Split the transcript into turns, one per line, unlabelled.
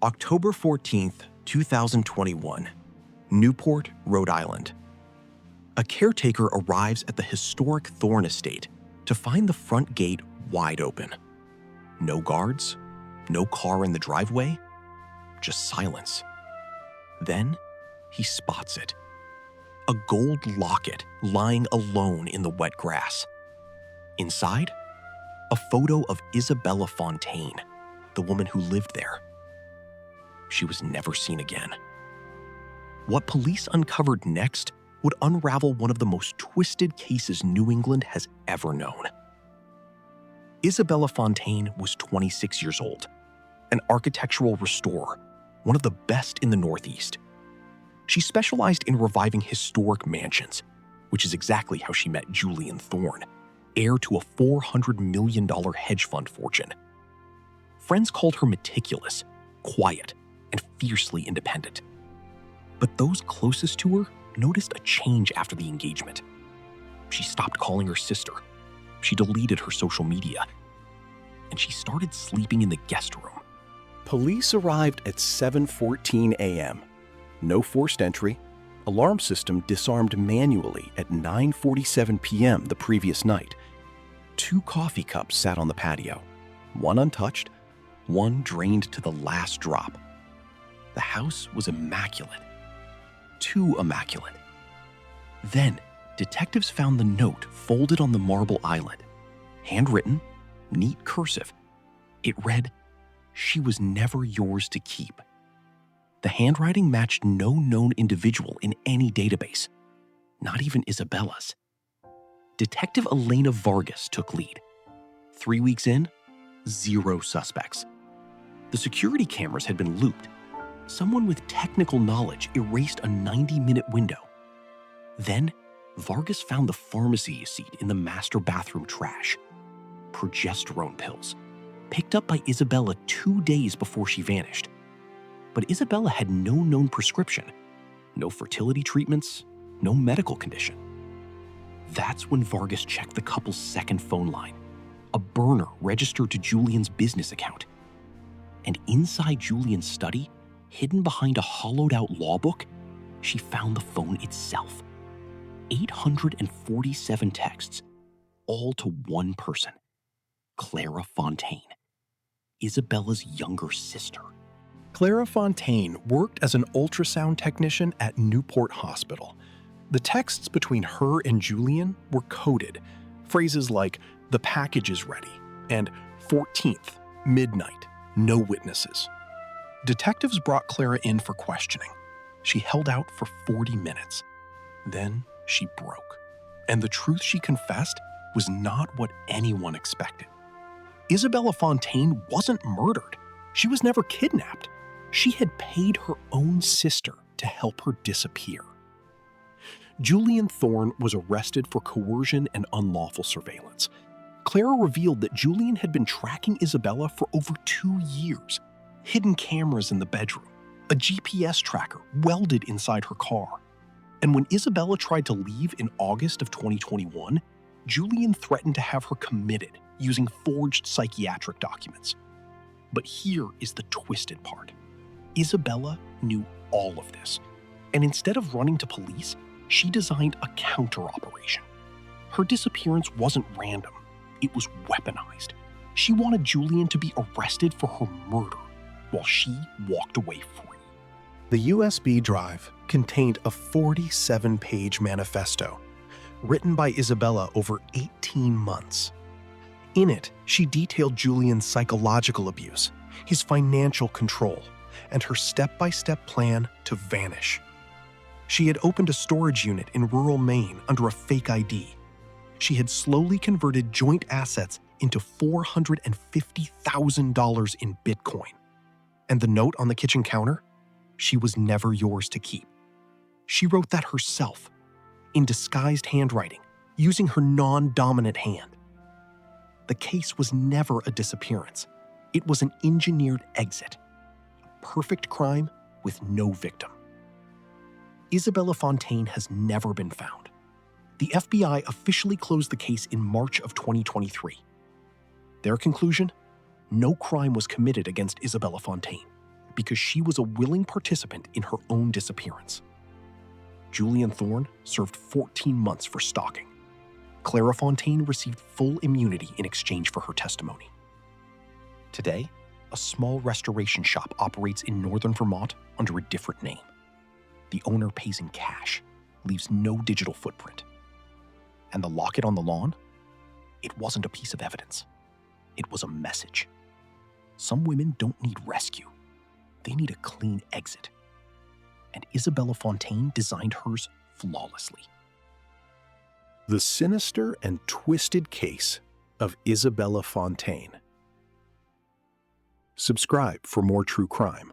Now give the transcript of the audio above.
October 14th, 2021, Newport, Rhode Island. A caretaker arrives at the historic Thorne estate to find the front gate wide open. No guards, no car in the driveway, just silence. Then he spots it. A gold locket lying alone in the wet grass. Inside, a photo of Isabella Fontaine, the woman who lived there. She was never seen again. What police uncovered next would unravel one of the most twisted cases New England has ever known. Isabella Fontaine was 26 years old, an architectural restorer, one of the best in the Northeast. She specialized in reviving historic mansions, which is exactly how she met Julian Thorne, heir to a $400 million hedge fund fortune. Friends called her meticulous, quiet, and fiercely independent. But those closest to her noticed a change after the engagement. She stopped calling her sister. She deleted her social media. And she started sleeping in the guest room.
Police arrived at 7:14 a.m. No forced entry. Alarm system disarmed manually at 9:47 p.m. the previous night. 2 coffee cups sat on the patio. One untouched, one drained to the last drop. The house was immaculate. Too immaculate. Then, detectives found the note folded on the marble island. Handwritten, neat cursive. It read, "She was never yours to keep." The handwriting matched no known individual in any database, not even Isabella's. Detective Elena Vargas took lead. 3 weeks in, 0 suspects. The security cameras had been looped. Someone with technical knowledge erased a 90-minute window. Then, Vargas found the pharmacy receipt in the master bathroom trash. Progesterone pills, picked up by Isabella 2 days before she vanished. But Isabella had no known prescription, no fertility treatments, no medical condition. That's when Vargas checked the couple's second phone line, a burner registered to Julian's business account. And inside Julian's study, hidden behind a hollowed-out law book, she found the phone itself. 847 texts, all to one person, Clara Fontaine, Isabella's younger sister. Clara Fontaine worked as an ultrasound technician at Newport Hospital. The texts between her and Julian were coded. Phrases like, "the package is ready," and 14th, midnight, no witnesses. Detectives brought Clara in for questioning. She held out for 40 minutes. Then she broke. And the truth she confessed was not what anyone expected. Isabella Fontaine wasn't murdered. She was never kidnapped. She had paid her own sister to help her disappear. Julian Thorne was arrested for coercion and unlawful surveillance. Clara revealed that Julian had been tracking Isabella for over 2 years. Hidden cameras in the bedroom, a GPS tracker welded inside her car. And when Isabella tried to leave in August of 2021, Julian threatened to have her committed using forged psychiatric documents. But here is the twisted part. Isabella knew all of this, and instead of running to police, she designed a counter-operation. Her disappearance wasn't random, it was weaponized. She wanted Julian to be arrested for her murder, while she walked away free. The USB drive contained a 47-page manifesto, written by Isabella over 18 months. In it, she detailed Julian's psychological abuse, his financial control, and her step-by-step plan to vanish. She had opened a storage unit in rural Maine under a fake ID. She had slowly converted joint assets into $450,000 in Bitcoin. And the note on the kitchen counter? She was never yours to keep. She wrote that herself, in disguised handwriting, using her non-dominant hand. The case was never a disappearance. It was an engineered exit. A perfect crime with no victim. Isabella Fontaine has never been found. The FBI officially closed the case in March of 2023. Their conclusion? No crime was committed against Isabella Fontaine. because she was a willing participant in her own disappearance. Julian Thorne served 14 months for stalking. Clara Fontaine received full immunity in exchange for her testimony. Today, a small restoration shop operates in northern Vermont under a different name. The owner pays in cash, leaves no digital footprint. And the locket on the lawn? It wasn't a piece of evidence. It was a message. Some women don't need rescue. They need a clean exit. And Isabella Fontaine designed hers flawlessly.
The Sinister and Twisted Case of Isabella Fontaine. Subscribe for more true crime.